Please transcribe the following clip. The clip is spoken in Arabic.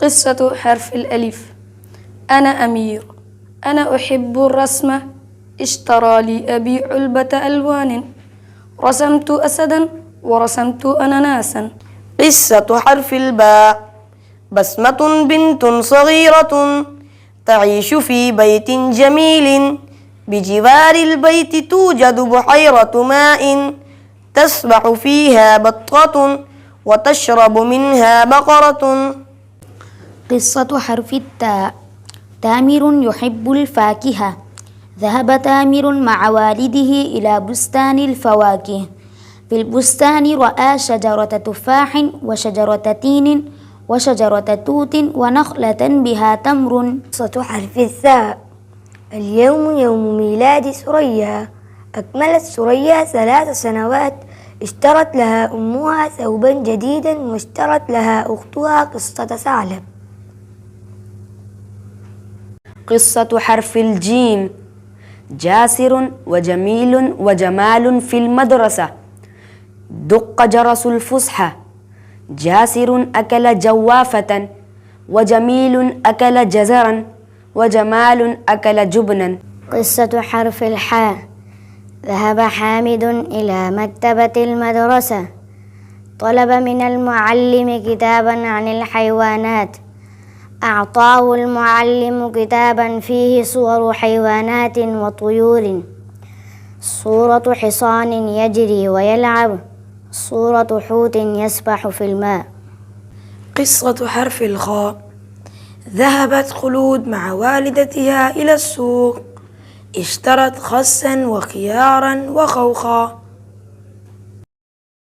قصة حرف الألف. أنا أمير، أنا أحب الرسم، اشترى لي أبي علبة ألوان، رسمت أسدا ورسمت أناناسا. قصة حرف الباء. بسمة بنت صغيرة تعيش في بيت جميل، بجوار البيت توجد بحيرة ماء، تسبح فيها بطة وتشرب منها بقرة. قصة حرف التاء. تامر يحب الفاكهة، ذهب تامر مع والده إلى بستان الفواكه. في البستان رأى شجرة تفاح وشجرة تين وشجرة توت ونخلة بها تمر. قصة حرف الثاء. اليوم يوم ميلاد ثريا، أكملت ثريا 3 سنوات، اشترت لها أمها ثوبا جديدا واشترت لها أختها قصة ثعلب. قصة حرف الجيم. جاسر وجميل وجمال في المدرسة، دق جرس الفسحة، جاسر أكل جوافة وجميل أكل جزرا وجمال أكل جبنا. قصة حرف الحاء. ذهب حامد إلى مكتبة المدرسة، طلب من المعلم كتابا عن الحيوانات، أعطاه المعلم كتابا فيه صور حيوانات وطيور، صورة حصان يجري ويلعب، صورة حوت يسبح في الماء. قصة حرف الخاء. ذهبت خلود مع والدتها إلى السوق، اشترت خسا وخيارا وخوخا،